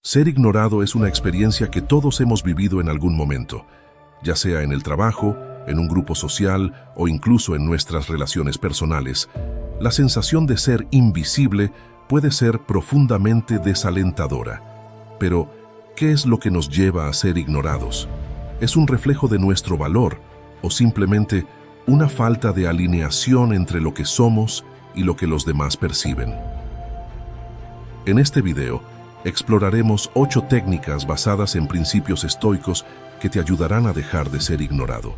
Ser ignorado es una experiencia que todos hemos vivido en algún momento, ya sea en el trabajo, en un grupo social o incluso en nuestras relaciones personales. La sensación de ser invisible puede ser profundamente desalentadora. Pero, ¿qué es lo que nos lleva a ser ignorados? ¿Es un reflejo de nuestro valor o simplemente una falta de alineación entre lo que somos y lo que los demás perciben? En este video, exploraremos 8 técnicas basadas en principios estoicos que te ayudarán a dejar de ser ignorado.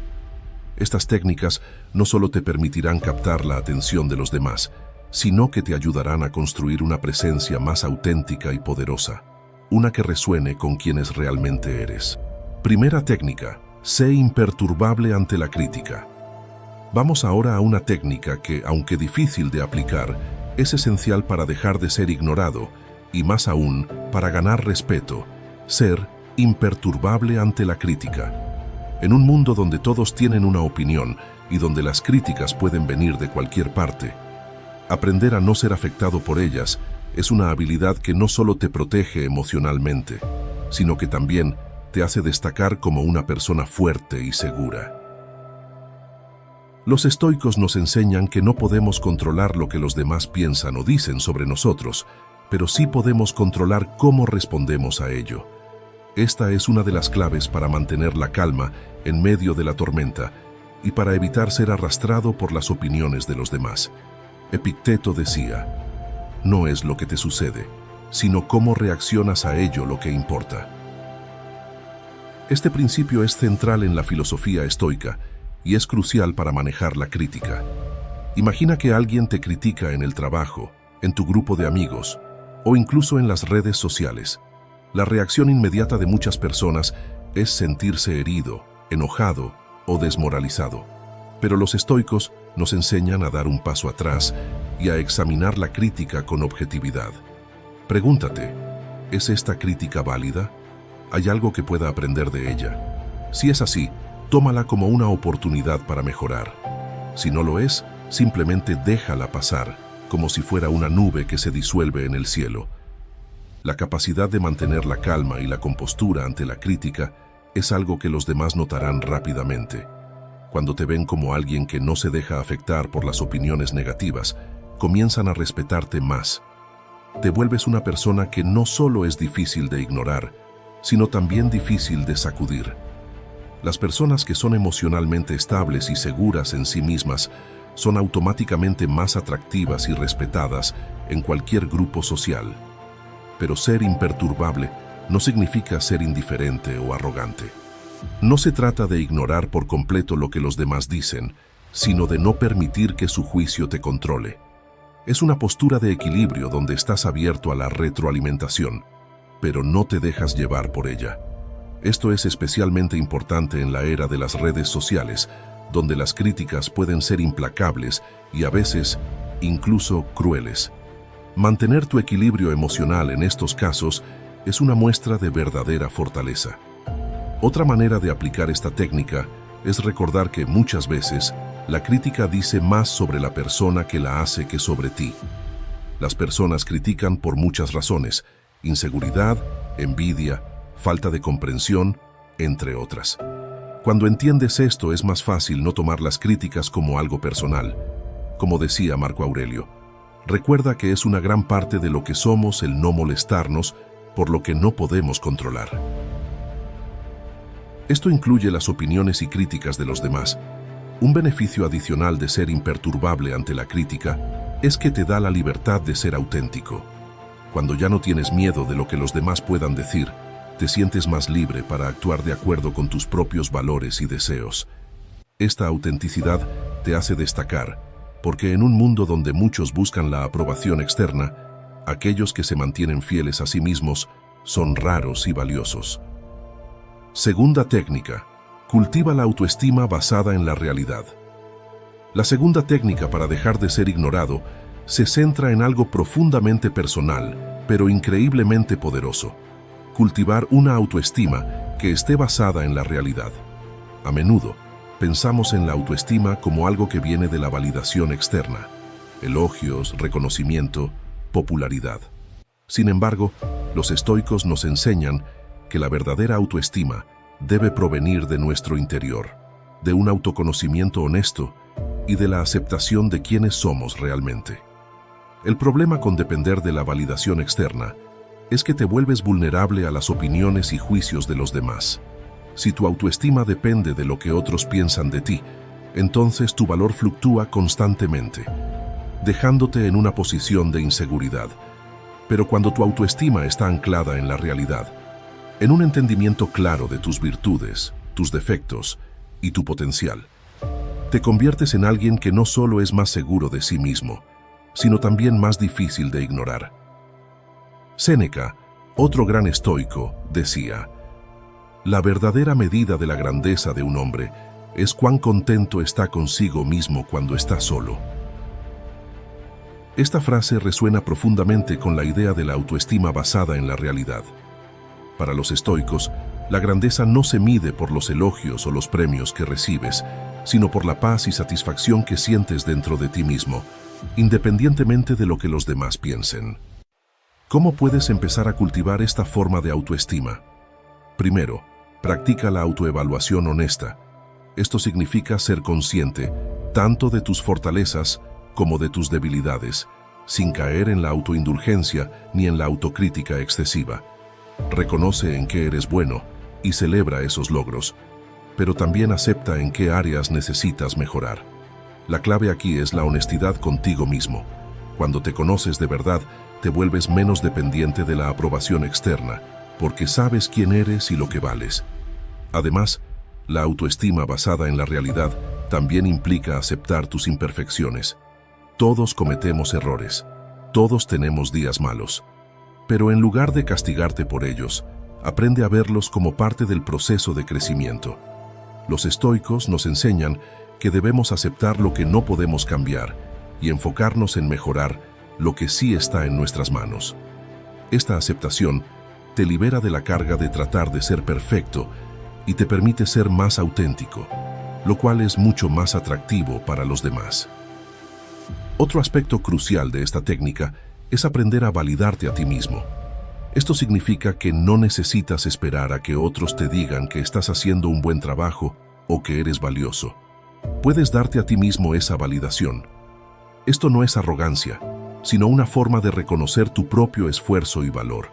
Estas técnicas no solo te permitirán captar la atención de los demás, sino que te ayudarán a construir una presencia más auténtica y poderosa, una que resuene con quienes realmente eres. Primera técnica: sé imperturbable ante la crítica. Vamos ahora a una técnica que, aunque difícil de aplicar, es esencial para dejar de ser ignorado y más aún para ganar respeto: ser imperturbable ante la crítica. En un mundo donde todos tienen una opinión y donde las críticas pueden venir de cualquier parte, aprender a no ser afectado por ellas es una habilidad que no solo te protege emocionalmente, sino que también te hace destacar como una persona fuerte y segura. Los estoicos nos enseñan que no podemos controlar lo que los demás piensan o dicen sobre nosotros, pero sí podemos controlar cómo respondemos a ello. Esta es una de las claves para mantener la calma en medio de la tormenta y para evitar ser arrastrado por las opiniones de los demás. Epicteto decía: no es lo que te sucede, sino cómo reaccionas a ello lo que importa. Este principio es central en la filosofía estoica y es crucial para manejar la crítica. Imagina que alguien te critica en el trabajo, en tu grupo de amigos o incluso en las redes sociales. La reacción inmediata de muchas personas es sentirse herido, enojado o desmoralizado. Pero los estoicos nos enseñan a dar un paso atrás y a examinar la crítica con objetividad. Pregúntate: ¿es esta crítica válida? ¿Hay algo que pueda aprender de ella? Si es así, tómala como una oportunidad para mejorar. Si no lo es, simplemente déjala pasar, como si fuera una nube que se disuelve en el cielo. La capacidad de mantener la calma y la compostura ante la crítica es algo que los demás notarán rápidamente. Cuando te ven como alguien que no se deja afectar por las opiniones negativas, comienzan a respetarte más. Te vuelves una persona que no solo es difícil de ignorar, sino también difícil de sacudir. Las personas que son emocionalmente estables y seguras en sí mismas son automáticamente más atractivas y respetadas en cualquier grupo social. Pero ser imperturbable no significa ser indiferente o arrogante. No se trata de ignorar por completo lo que los demás dicen, sino de no permitir que su juicio te controle. Es una postura de equilibrio donde estás abierto a la retroalimentación, pero no te dejas llevar por ella. Esto es especialmente importante en la era de las redes sociales, donde las críticas pueden ser implacables y a veces incluso crueles. Mantener tu equilibrio emocional en estos casos es una muestra de verdadera fortaleza. Otra manera de aplicar esta técnica es recordar que muchas veces la crítica dice más sobre la persona que la hace que sobre ti. Las personas critican por muchas razones: inseguridad, envidia, falta de comprensión, entre otras. Cuando entiendes esto, es más fácil no tomar las críticas como algo personal. Como decía Marco Aurelio, recuerda que es una gran parte de lo que somos el no molestarnos por lo que no podemos controlar. Esto incluye las opiniones y críticas de los demás. Un beneficio adicional de ser imperturbable ante la crítica es que te da la libertad de ser auténtico. Cuando ya no tienes miedo de lo que los demás puedan decir, te sientes más libre para actuar de acuerdo con tus propios valores y deseos. Esta autenticidad te hace destacar, porque en un mundo donde muchos buscan la aprobación externa, aquellos que se mantienen fieles a sí mismos son raros y valiosos. Segunda técnica: cultiva la autoestima basada en la realidad. La segunda técnica para dejar de ser ignorado se centra en algo profundamente personal, pero increíblemente poderoso: cultivar una autoestima que esté basada en la realidad. A menudo, pensamos en la autoestima como algo que viene de la validación externa: elogios, reconocimiento, popularidad. Sin embargo, Los estoicos nos enseñan que la verdadera autoestima debe provenir de nuestro interior, de un autoconocimiento honesto y de la aceptación de quiénes somos realmente. El problema con depender de la validación externa es que te vuelves vulnerable a las opiniones y juicios de los demás. Si tu autoestima depende de lo que otros piensan de ti, entonces tu valor fluctúa constantemente, dejándote en una posición de inseguridad. Pero cuando tu autoestima está anclada en la realidad, en un entendimiento claro de tus virtudes, tus defectos y tu potencial, te conviertes en alguien que no solo es más seguro de sí mismo, sino también más difícil de ignorar. Séneca, otro gran estoico, decía: la verdadera medida de la grandeza de un hombre es cuán contento está consigo mismo cuando está solo. Esta frase resuena profundamente con la idea de la autoestima basada en la realidad. Para los estoicos, la grandeza no se mide por los elogios o los premios que recibes, sino por la paz y satisfacción que sientes dentro de ti mismo, independientemente de lo que los demás piensen. ¿Cómo puedes empezar a cultivar esta forma de autoestima? Primero, practica la autoevaluación honesta. Esto significa ser consciente tanto de tus fortalezas como de tus debilidades, sin caer en la autoindulgencia ni en la autocrítica excesiva. Reconoce en qué eres bueno y celebra esos logros, pero también acepta en qué áreas necesitas mejorar. La clave aquí es la honestidad contigo mismo. Cuando te conoces de verdad, te vuelves menos dependiente de la aprobación externa, porque sabes quién eres y lo que vales. Además, la autoestima basada en la realidad también implica aceptar tus imperfecciones. Todos cometemos errores, todos tenemos días malos, pero en lugar de castigarte por ellos, aprende a verlos como parte del proceso de crecimiento. Los estoicos nos enseñan que debemos aceptar lo que no podemos cambiar y enfocarnos en mejorar lo que sí está en nuestras manos. Esta aceptación te libera de la carga de tratar de ser perfecto y te permite ser más auténtico, lo cual es mucho más atractivo para los demás. Otro aspecto crucial de esta técnica es aprender a validarte a ti mismo. Esto significa que no necesitas esperar a que otros te digan que estás haciendo un buen trabajo o que eres valioso. Puedes darte a ti mismo esa validación. Esto no es arrogancia, sino una forma de reconocer tu propio esfuerzo y valor.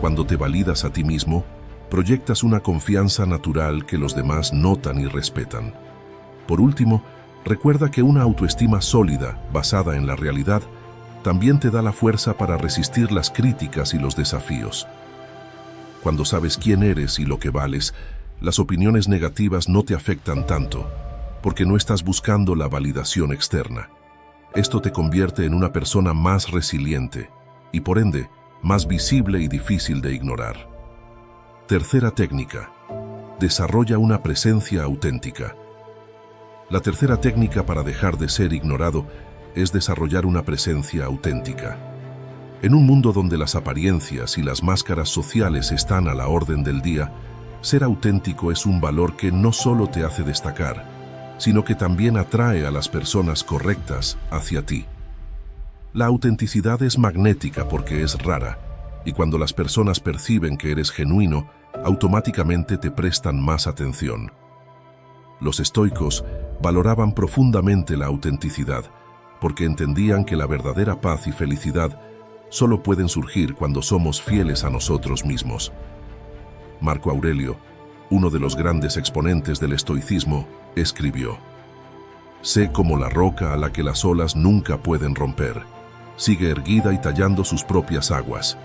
Cuando te validas a ti mismo, proyectas una confianza natural que los demás notan y respetan. Por último, recuerda que una autoestima sólida, basada en la realidad, también te da la fuerza para resistir las críticas y los desafíos. Cuando sabes quién eres y lo que vales, las opiniones negativas no te afectan tanto, porque no estás buscando la validación externa. Esto te convierte en una persona más resiliente y, por ende, más visible y difícil de ignorar. Tercera técnica: desarrolla una presencia auténtica. La tercera técnica para dejar de ser ignorado es desarrollar una presencia auténtica. En un mundo donde las apariencias y las máscaras sociales están a la orden del día, ser auténtico es un valor que no solo te hace destacar, sino que también atrae a las personas correctas hacia ti. La autenticidad es magnética porque es rara, y cuando las personas perciben que eres genuino, automáticamente te prestan más atención. Los estoicos valoraban profundamente la autenticidad, porque entendían que la verdadera paz y felicidad solo pueden surgir cuando somos fieles a nosotros mismos. Marco Aurelio, uno de los grandes exponentes del estoicismo, escribió: «Sé como la roca a la que las olas nunca pueden romper. Sigue erguida y tallando sus propias aguas».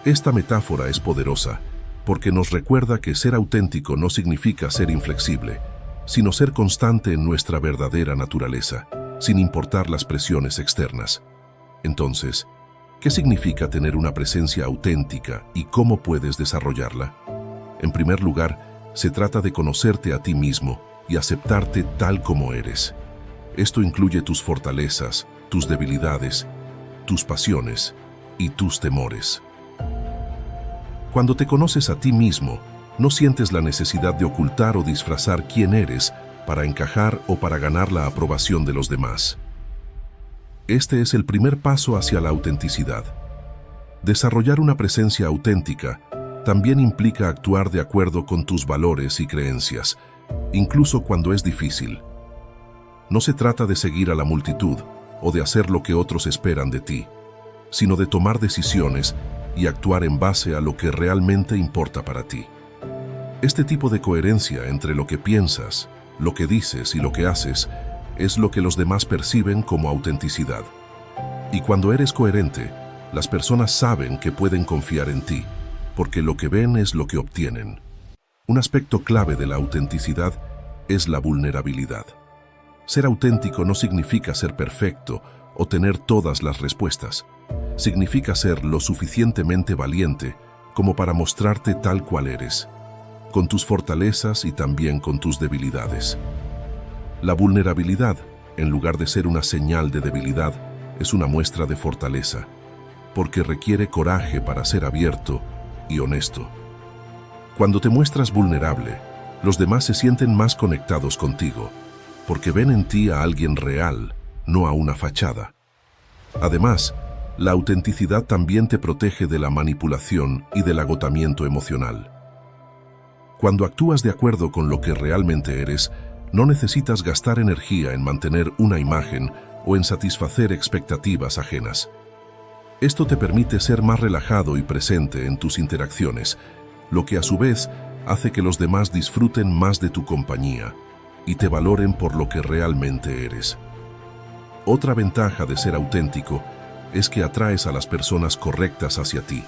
Esta metáfora es poderosa porque nos recuerda que ser auténtico no significa ser inflexible, sino ser constante en nuestra verdadera naturaleza, sin importar las presiones externas. Entonces, ¿qué significa tener una presencia auténtica y cómo puedes desarrollarla? En primer lugar, se trata de conocerte a ti mismo y aceptarte tal como eres. Esto incluye tus fortalezas, tus debilidades, tus pasiones y tus temores. Cuando te conoces a ti mismo, no sientes la necesidad de ocultar o disfrazar quién eres para encajar o para ganar la aprobación de los demás. Este es el primer paso hacia la autenticidad. Desarrollar una presencia auténtica también implica actuar de acuerdo con tus valores y creencias, incluso cuando es difícil. No se trata de seguir a la multitud o de hacer lo que otros esperan de ti, sino de tomar decisiones y actuar en base a lo que realmente importa para ti. Este tipo de coherencia entre lo que piensas, lo que dices y lo que haces es lo que los demás perciben como autenticidad. Y cuando eres coherente, las personas saben que pueden confiar en ti, porque lo que ven es lo que obtienen. Un aspecto clave de la autenticidad es la vulnerabilidad. Ser auténtico no significa ser perfecto o tener todas las respuestas. Significa ser lo suficientemente valiente como para mostrarte tal cual eres, con tus fortalezas y también con tus debilidades. La vulnerabilidad, en lugar de ser una señal de debilidad, es una muestra de fortaleza, porque requiere coraje para ser abierto y honesto. Cuando te muestras vulnerable, los demás se sienten más conectados contigo, porque ven en ti a alguien real, no a una fachada. Además, la autenticidad también te protege de la manipulación y del agotamiento emocional. Cuando actúas de acuerdo con lo que realmente eres, no necesitas gastar energía en mantener una imagen o en satisfacer expectativas ajenas. Esto te permite ser más relajado y presente en tus interacciones, lo que a su vez hace que los demás disfruten más de tu compañía y te valoren por lo que realmente eres. Otra ventaja de ser auténtico es que atraes a las personas correctas hacia ti.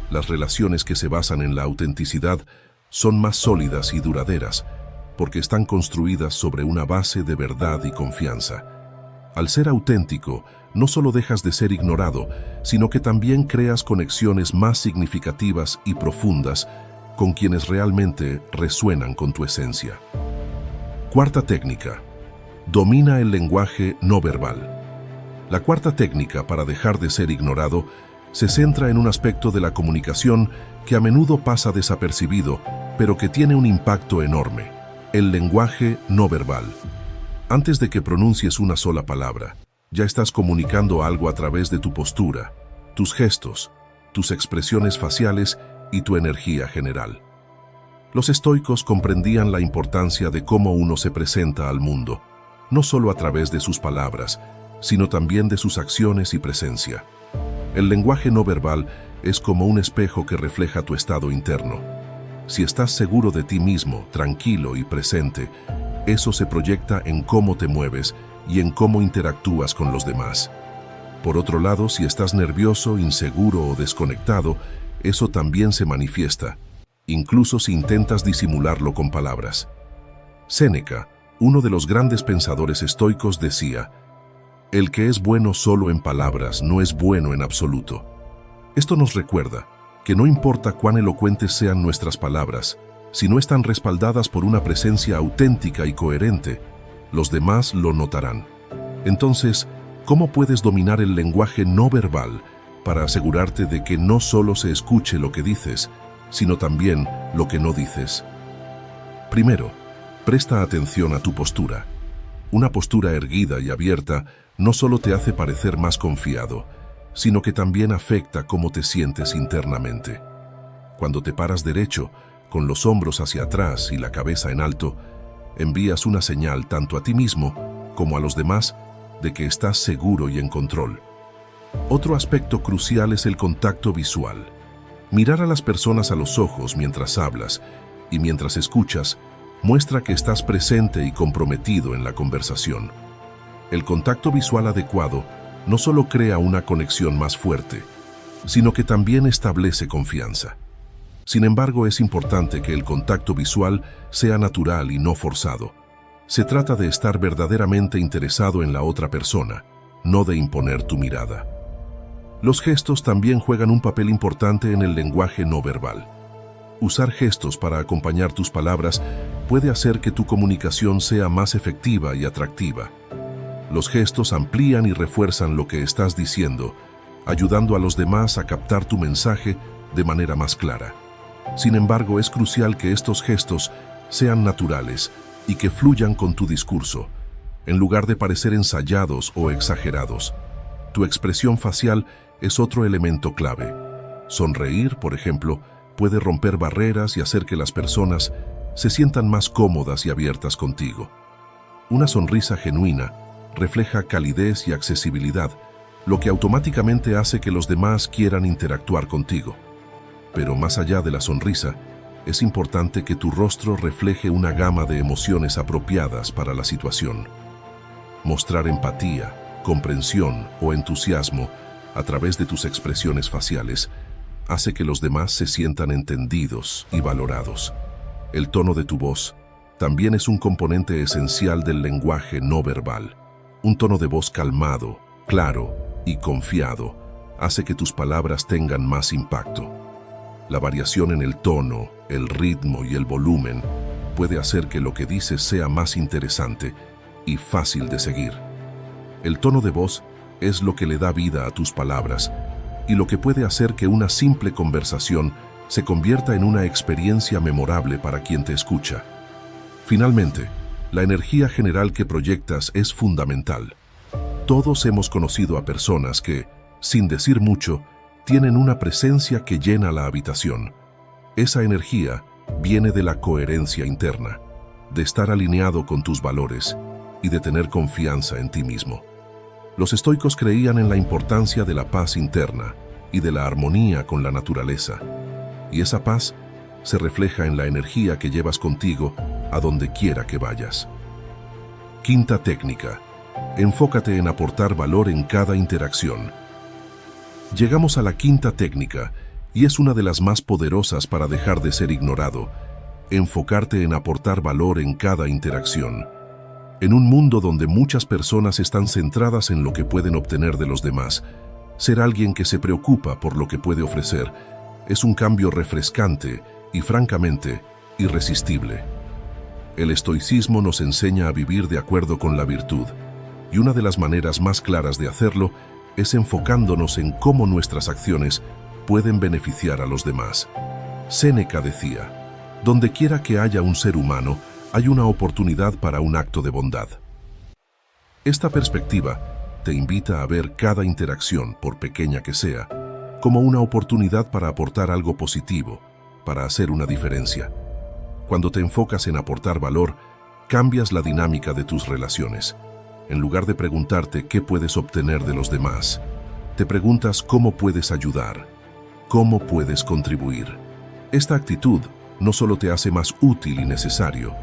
Las relaciones que se basan en la autenticidad son más sólidas y duraderas, porque están construidas sobre una base de verdad y confianza. Al ser auténtico, no solo dejas de ser ignorado, sino que también creas conexiones más significativas y profundas con quienes realmente resuenan con tu esencia. Cuarta técnica. Domina el lenguaje no verbal. La cuarta técnica para dejar de ser ignorado se centra en un aspecto de la comunicación que a menudo pasa desapercibido, pero que tiene un impacto enorme: el lenguaje no verbal. Antes de que pronuncies una sola palabra, ya estás comunicando algo a través de tu postura, tus gestos, tus expresiones faciales y tu energía general. Los estoicos comprendían la importancia de cómo uno se presenta al mundo, no solo a través de sus palabras, sino también de sus acciones y presencia. El lenguaje no verbal es como un espejo que refleja tu estado interno. Si estás seguro de ti mismo, tranquilo y presente, eso se proyecta en cómo te mueves y en cómo interactúas con los demás. Por otro lado, si estás nervioso, inseguro o desconectado, eso también se manifiesta, incluso si intentas disimularlo con palabras. Séneca, uno de los grandes pensadores estoicos, decía: "El que es bueno solo en palabras no es bueno en absoluto". Esto nos recuerda que no importa cuán elocuentes sean nuestras palabras, si no están respaldadas por una presencia auténtica y coherente, los demás lo notarán. Entonces, ¿cómo puedes dominar el lenguaje no verbal para asegurarte de que no solo se escuche lo que dices, sino también lo que no dices? Primero, presta atención a tu postura. Una postura erguida y abierta no solo te hace parecer más confiado, sino que también afecta cómo te sientes internamente. Cuando te paras derecho, con los hombros hacia atrás y la cabeza en alto, envías una señal tanto a ti mismo como a los demás de que estás seguro y en control. Otro aspecto crucial es el contacto visual. Mirar a las personas a los ojos mientras hablas y mientras escuchas muestra que estás presente y comprometido en la conversación. El contacto visual adecuado no solo crea una conexión más fuerte, sino que también establece confianza. Sin embargo, es importante que el contacto visual sea natural y no forzado. Se trata de estar verdaderamente interesado en la otra persona, no de imponer tu mirada. Los gestos también juegan un papel importante en el lenguaje no verbal. Usar gestos para acompañar tus palabras puede hacer que tu comunicación sea más efectiva y atractiva. Los gestos amplían y refuerzan lo que estás diciendo, ayudando a los demás a captar tu mensaje de manera más clara. Sin embargo, es crucial que estos gestos sean naturales y que fluyan con tu discurso, en lugar de parecer ensayados o exagerados. Tu expresión facial es otro elemento clave. Sonreír, por ejemplo, puede romper barreras y hacer que las personas se sientan más cómodas y abiertas contigo. Una sonrisa genuina refleja calidez y accesibilidad, lo que automáticamente hace que los demás quieran interactuar contigo. Pero más allá de la sonrisa, es importante que tu rostro refleje una gama de emociones apropiadas para la situación. Mostrar empatía, comprensión o entusiasmo a través de tus expresiones faciales hace que los demás se sientan entendidos y valorados. El tono de tu voz también es un componente esencial del lenguaje no verbal. Un tono de voz calmado, claro y confiado hace que tus palabras tengan más impacto. La variación en el tono, el ritmo y el volumen puede hacer que lo que dices sea más interesante y fácil de seguir. El tono de voz es lo que le da vida a tus palabras y lo que puede hacer que una simple conversación se convierta en una experiencia memorable para quien te escucha. Finalmente, la energía general que proyectas es fundamental. Todos hemos conocido a personas que, sin decir mucho, tienen una presencia que llena la habitación. Esa energía viene de la coherencia interna, de estar alineado con tus valores y de tener confianza en ti mismo. Los estoicos creían en la importancia de la paz interna y de la armonía con la naturaleza, y esa paz se refleja en la energía que llevas contigo a donde quiera que vayas. Quinta técnica: enfócate en aportar valor en cada interacción. Llegamos a la quinta técnica, y es una de las más poderosas para dejar de ser ignorado: enfocarte en aportar valor en cada interacción. En un mundo donde muchas personas están centradas en lo que pueden obtener de los demás, ser alguien que se preocupa por lo que puede ofrecer es un cambio refrescante y, francamente, irresistible. El estoicismo nos enseña a vivir de acuerdo con la virtud, y una de las maneras más claras de hacerlo es enfocándonos en cómo nuestras acciones pueden beneficiar a los demás. Séneca decía: donde quiera que haya un ser humano, hay una oportunidad para un acto de bondad. Esta perspectiva te invita a ver cada interacción, por pequeña que sea, como una oportunidad para aportar algo positivo, para hacer una diferencia. Cuando te enfocas en aportar valor, cambias la dinámica de tus relaciones. En lugar de preguntarte qué puedes obtener de los demás, te preguntas cómo puedes ayudar, cómo puedes contribuir. Esta actitud no solo te hace más útil y necesario,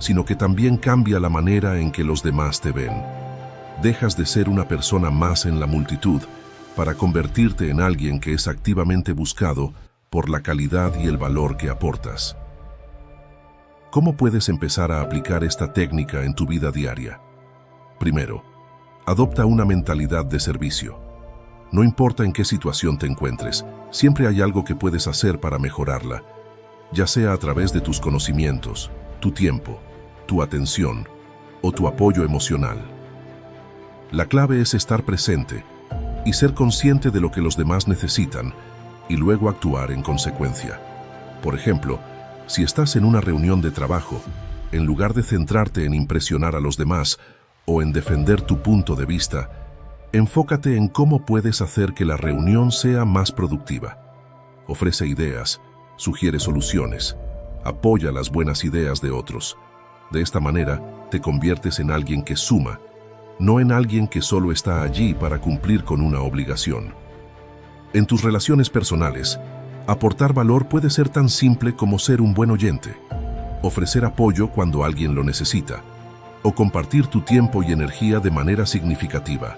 sino que también cambia la manera en que los demás te ven. Dejas de ser una persona más en la multitud para convertirte en alguien que es activamente buscado por la calidad y el valor que aportas. ¿Cómo puedes empezar a aplicar esta técnica en tu vida diaria? Primero, adopta una mentalidad de servicio. No importa en qué situación te encuentres, siempre hay algo que puedes hacer para mejorarla, ya sea a través de tus conocimientos, tu tiempo, tu atención o tu apoyo emocional. La clave es estar presente y ser consciente de lo que los demás necesitan y luego actuar en consecuencia. Por ejemplo, si estás en una reunión de trabajo, en lugar de centrarte en impresionar a los demás o en defender tu punto de vista, enfócate en cómo puedes hacer que la reunión sea más productiva. Ofrece ideas, sugiere soluciones, apoya las buenas ideas de otros. De esta manera, te conviertes en alguien que suma, no en alguien que solo está allí para cumplir con una obligación. En tus relaciones personales, aportar valor puede ser tan simple como ser un buen oyente, ofrecer apoyo cuando alguien lo necesita, o compartir tu tiempo y energía de manera significativa.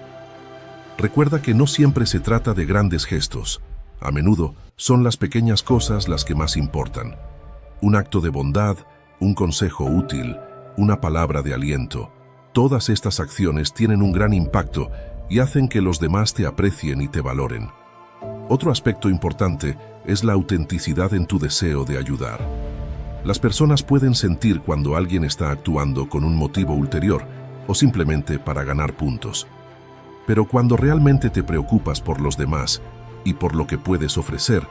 Recuerda que no siempre se trata de grandes gestos. A menudo son las pequeñas cosas las que más importan. Un acto de bondad, un consejo útil, una palabra de aliento. Todas estas acciones tienen un gran impacto y hacen que los demás te aprecien y te valoren. Otro aspecto importante es la autenticidad en tu deseo de ayudar. Las personas pueden sentir cuando alguien está actuando con un motivo ulterior o simplemente para ganar puntos. Pero cuando realmente te preocupas por los demás y por lo que puedes ofrecer,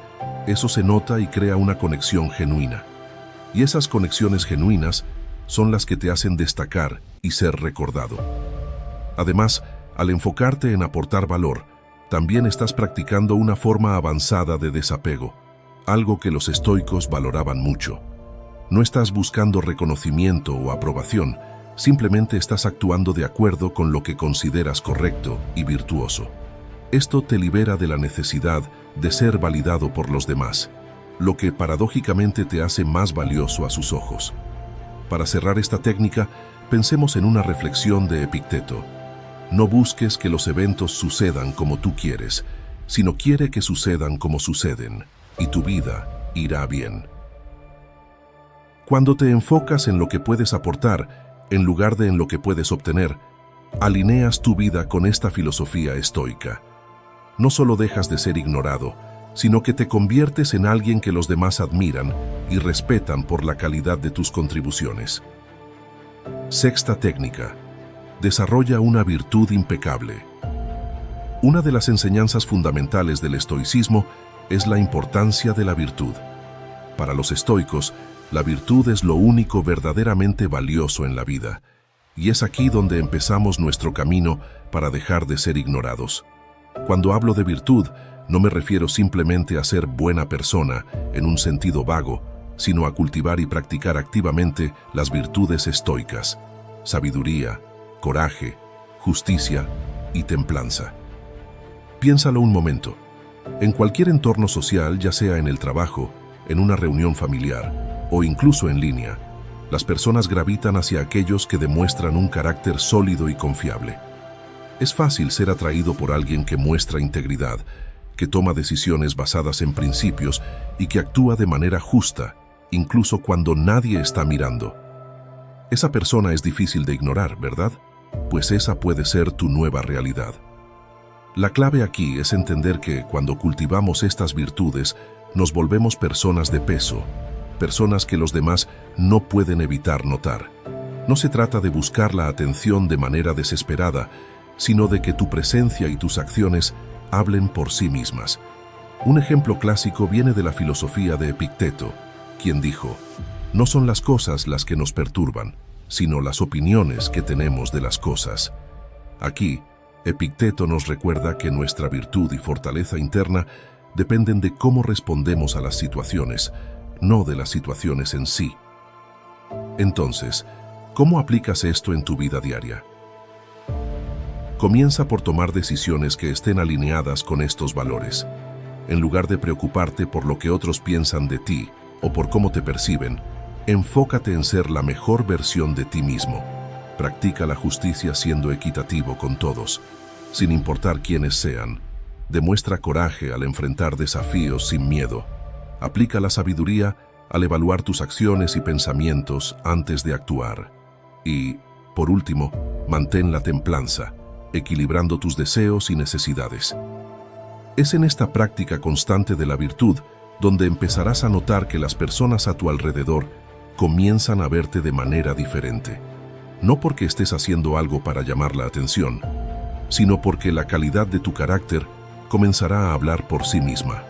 eso se nota y crea una conexión genuina. Y esas conexiones genuinas son las que te hacen destacar y ser recordado. Además, al enfocarte en aportar valor, también estás practicando una forma avanzada de desapego, algo que los estoicos valoraban mucho. No estás buscando reconocimiento o aprobación, simplemente estás actuando de acuerdo con lo que consideras correcto y virtuoso. Esto te libera de la necesidad de ser validado por los demás, lo que paradójicamente te hace más valioso a sus ojos. Para cerrar esta técnica, pensemos en una reflexión de Epicteto. No busques que los eventos sucedan como tú quieres, sino quiere que sucedan como suceden, y tu vida irá bien. Cuando te enfocas en lo que puedes aportar, en lugar de en lo que puedes obtener, alineas tu vida con esta filosofía estoica. No solo dejas de ser ignorado, sino que te conviertes en alguien que los demás admiran y respetan por la calidad de tus contribuciones. Sexta técnica. Desarrolla una virtud impecable. Una de las enseñanzas fundamentales del estoicismo es la importancia de la virtud. Para los estoicos, la virtud es lo único verdaderamente valioso en la vida, y es aquí donde empezamos nuestro camino para dejar de ser ignorados. Cuando hablo de virtud, no me refiero simplemente a ser buena persona en un sentido vago, sino a cultivar y practicar activamente las virtudes estoicas: sabiduría, coraje, justicia y templanza. Piénsalo un momento. En cualquier entorno social, ya sea en el trabajo, en una reunión familiar o incluso en línea, las personas gravitan hacia aquellos que demuestran un carácter sólido y confiable. Es fácil ser atraído por alguien que muestra integridad, que toma decisiones basadas en principios y que actúa de manera justa, incluso cuando nadie está mirando. Esa persona es difícil de ignorar, ¿verdad? Pues esa puede ser tu nueva realidad. La clave aquí es entender que cuando cultivamos estas virtudes, nos volvemos personas de peso, personas que los demás no pueden evitar notar. No se trata de buscar la atención de manera desesperada, sino de que tu presencia y tus acciones hablen por sí mismas. Un ejemplo clásico viene de la filosofía de Epicteto, quien dijo: no son las cosas las que nos perturban, sino las opiniones que tenemos de las cosas. Aquí, Epicteto nos recuerda que nuestra virtud y fortaleza interna dependen de cómo respondemos a las situaciones, no de las situaciones en sí. Entonces, ¿cómo aplicas esto en tu vida diaria? Comienza por tomar decisiones que estén alineadas con estos valores. En lugar de preocuparte por lo que otros piensan de ti o por cómo te perciben, enfócate en ser la mejor versión de ti mismo. Practica la justicia siendo equitativo con todos, sin importar quiénes sean. Demuestra coraje al enfrentar desafíos sin miedo. Aplica la sabiduría al evaluar tus acciones y pensamientos antes de actuar. Y, por último, mantén la templanza, equilibrando tus deseos y necesidades. Es en esta práctica constante de la virtud donde empezarás a notar que las personas a tu alrededor comienzan a verte de manera diferente. No porque estés haciendo algo para llamar la atención, sino porque la calidad de tu carácter comenzará a hablar por sí misma.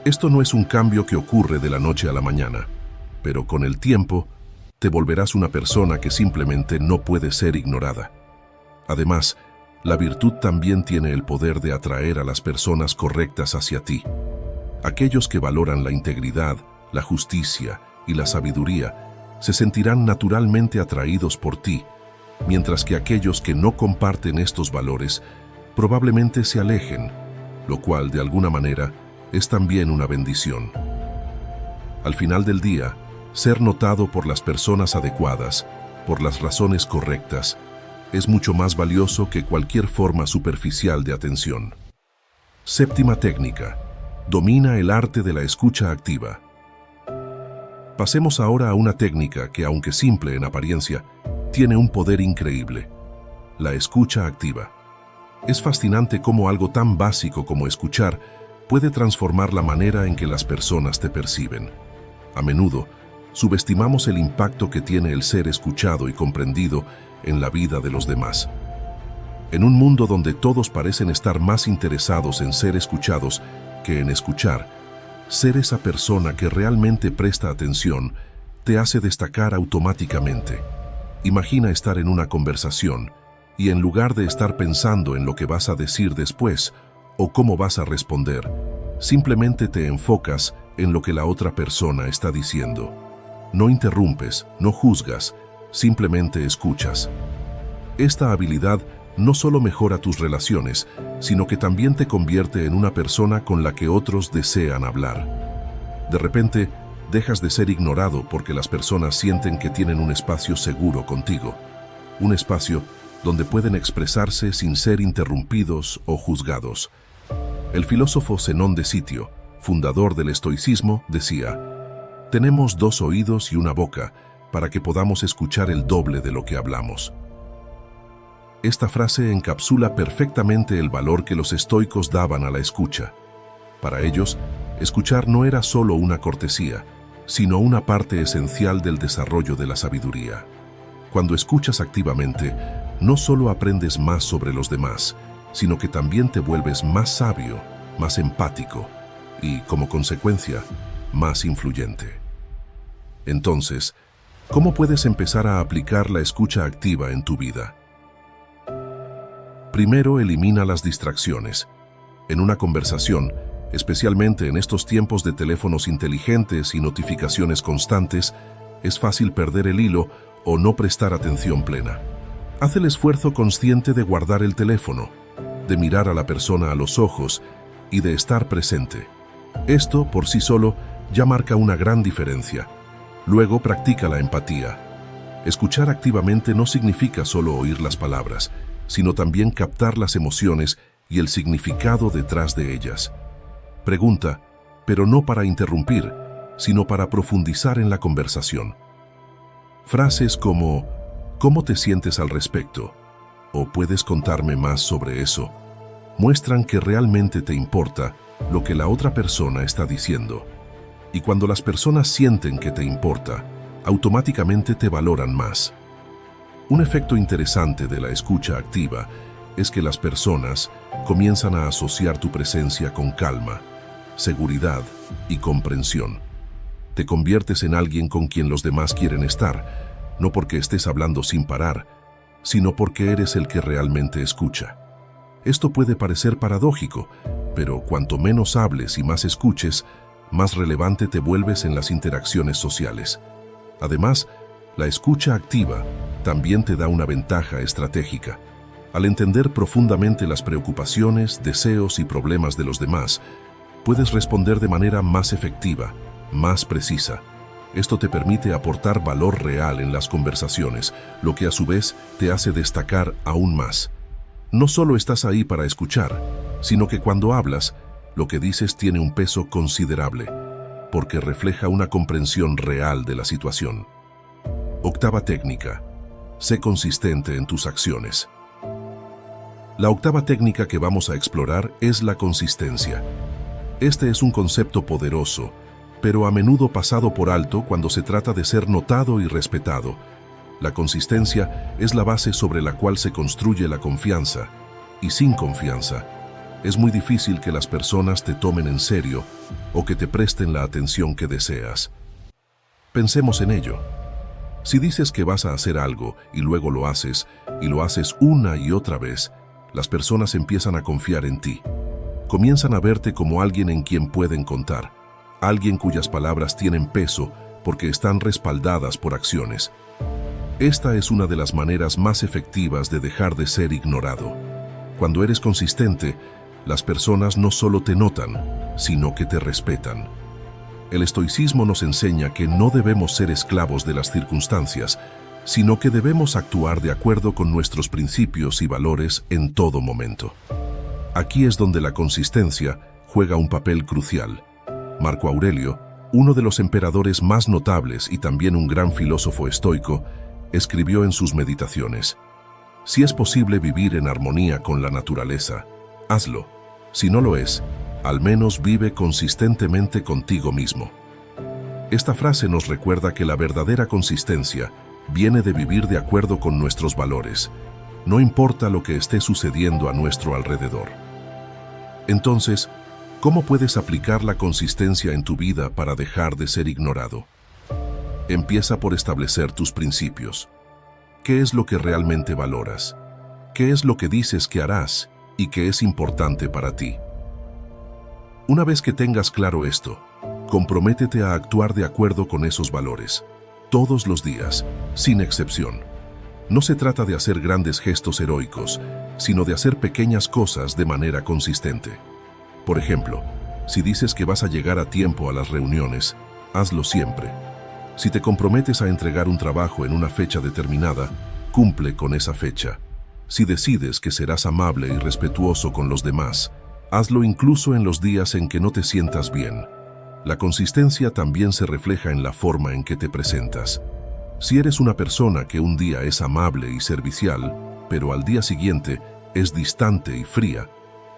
Esto no es un cambio que ocurre de la noche a la mañana, pero con el tiempo te volverás una persona que simplemente no puede ser ignorada. Además, la virtud también tiene el poder de atraer a las personas correctas hacia ti. Aquellos que valoran la integridad, la justicia y la sabiduría se sentirán naturalmente atraídos por ti, mientras que aquellos que no comparten estos valores probablemente se alejen, lo cual de alguna manera es también una bendición. Al final del día, ser notado por las personas adecuadas, por las razones correctas, es mucho más valioso que cualquier forma superficial de atención. Séptima técnica. Domina el arte de la escucha activa. Pasemos ahora a una técnica que, aunque simple en apariencia, tiene un poder increíble: la escucha activa. Es fascinante cómo algo tan básico como escuchar puede transformar la manera en que las personas te perciben. A menudo, subestimamos el impacto que tiene el ser escuchado y comprendido en la vida de los demás. En un mundo donde todos parecen estar más interesados en ser escuchados que en escuchar, ser esa persona que realmente presta atención te hace destacar automáticamente. Imagina estar en una conversación y en lugar de estar pensando en lo que vas a decir después o cómo vas a responder, simplemente te enfocas en lo que la otra persona está diciendo. No interrumpes, no juzgas, simplemente escuchas. Esta habilidad no solo mejora tus relaciones, sino que también te convierte en una persona con la que otros desean hablar. De repente, dejas de ser ignorado porque las personas sienten que tienen un espacio seguro contigo, un espacio donde pueden expresarse sin ser interrumpidos o juzgados. El filósofo Zenón de Sitio, fundador del estoicismo, decía: «Tenemos 2 oídos y una boca para que podamos escuchar el doble de lo que hablamos». Esta frase encapsula perfectamente el valor que los estoicos daban a la escucha. Para ellos, escuchar no era solo una cortesía, sino una parte esencial del desarrollo de la sabiduría. Cuando escuchas activamente, no solo aprendes más sobre los demás, sino que también te vuelves más sabio, más empático y, como consecuencia, más influyente. Entonces, ¿cómo puedes empezar a aplicar la escucha activa en tu vida? Primero, elimina las distracciones. En una conversación, especialmente en estos tiempos de teléfonos inteligentes y notificaciones constantes, es fácil perder el hilo o no prestar atención plena. Haz el esfuerzo consciente de guardar el teléfono, de mirar a la persona a los ojos y de estar presente. Esto, por sí solo, ya marca una gran diferencia. Luego, practica la empatía. Escuchar activamente no significa solo oír las palabras, sino también captar las emociones y el significado detrás de ellas. Pregunta, pero no para interrumpir, sino para profundizar en la conversación. Frases como ¿cómo te sientes al respecto? ¿O puedes contarme más sobre eso? Muestran que realmente te importa lo que la otra persona está diciendo. Y cuando las personas sienten que te importa, automáticamente te valoran más. Un efecto interesante de la escucha activa es que las personas comienzan a asociar tu presencia con calma, seguridad y comprensión. Te conviertes en alguien con quien los demás quieren estar, no porque estés hablando sin parar, sino porque eres el que realmente escucha. Esto puede parecer paradójico, pero cuanto menos hables y más escuches, más relevante te vuelves en las interacciones sociales. Además, la escucha activa también te da una ventaja estratégica. Al entender profundamente las preocupaciones, deseos y problemas de los demás, puedes responder de manera más efectiva, más precisa. Esto te permite aportar valor real en las conversaciones, lo que a su vez te hace destacar aún más. No solo estás ahí para escuchar, sino que cuando hablas, lo que dices tiene un peso considerable, porque refleja una comprensión real de la situación. Octava técnica: sé consistente en tus acciones. La octava técnica que vamos a explorar es la consistencia. Este es un concepto poderoso, pero a menudo pasado por alto cuando se trata de ser notado y respetado. La consistencia es la base sobre la cual se construye la confianza, y sin confianza, es muy difícil que las personas te tomen en serio o que te presten la atención que deseas. Pensemos en ello. Si dices que vas a hacer algo y luego lo haces una y otra vez, las personas empiezan a confiar en ti. Comienzan a verte como alguien en quien pueden contar, alguien cuyas palabras tienen peso porque están respaldadas por acciones. Esta es una de las maneras más efectivas de dejar de ser ignorado. Cuando eres consistente, las personas no solo te notan, sino que te respetan. El estoicismo nos enseña que no debemos ser esclavos de las circunstancias, sino que debemos actuar de acuerdo con nuestros principios y valores en todo momento. Aquí es donde la consistencia juega un papel crucial. Marco Aurelio, uno de los emperadores más notables y también un gran filósofo estoico, escribió en sus meditaciones: si es posible vivir en armonía con la naturaleza, hazlo. Si no lo es, al menos vive consistentemente contigo mismo. Esta frase nos recuerda que la verdadera consistencia viene de vivir de acuerdo con nuestros valores, no importa lo que esté sucediendo a nuestro alrededor. Entonces, ¿cómo puedes aplicar la consistencia en tu vida para dejar de ser ignorado? Empieza por establecer tus principios. ¿Qué es lo que realmente valoras? qué es lo que dices que harás y qué es importante para ti. Una vez que tengas claro esto, comprométete a actuar de acuerdo con esos valores, todos los días, sin excepción. No se trata de hacer grandes gestos heroicos, sino de hacer pequeñas cosas de manera consistente. Por ejemplo, si dices que vas a llegar a tiempo a las reuniones, hazlo siempre. Si te comprometes a entregar un trabajo en una fecha determinada, cumple con esa fecha. Si decides que serás amable y respetuoso con los demás, hazlo incluso en los días en que no te sientas bien. La consistencia también se refleja en la forma en que te presentas. Si eres una persona que un día es amable y servicial, pero al día siguiente es distante y fría,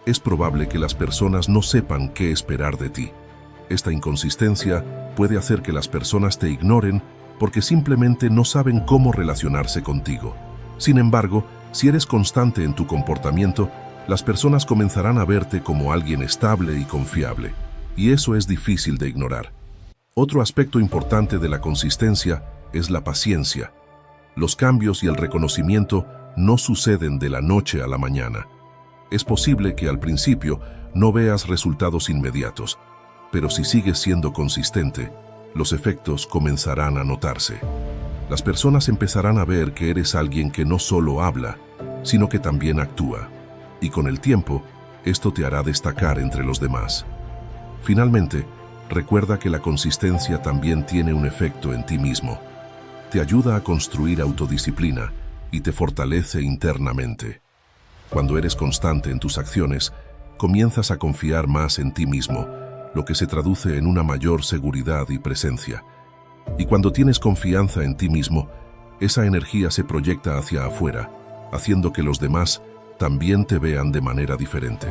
es probable que las personas no sepan qué esperar de ti. Esta inconsistencia puede hacer que las personas te ignoren porque simplemente no saben cómo relacionarse contigo. Sin embargo, si eres constante en tu comportamiento, las personas comenzarán a verte como alguien estable y confiable, y eso es difícil de ignorar. Otro aspecto importante de la consistencia es la paciencia. Los cambios y el reconocimiento no suceden de la noche a la mañana. Es posible que al principio no veas resultados inmediatos, pero si sigues siendo consistente, los efectos comenzarán a notarse. Las personas empezarán a ver que eres alguien que no solo habla, sino que también actúa, y con el tiempo, esto te hará destacar entre los demás. Finalmente, recuerda que la consistencia también tiene un efecto en ti mismo. Te ayuda a construir autodisciplina y te fortalece internamente. Cuando eres constante en tus acciones, comienzas a confiar más en ti mismo, lo que se traduce en una mayor seguridad y presencia. Y cuando tienes confianza en ti mismo, esa energía se proyecta hacia afuera, haciendo que los demás también te vean de manera diferente.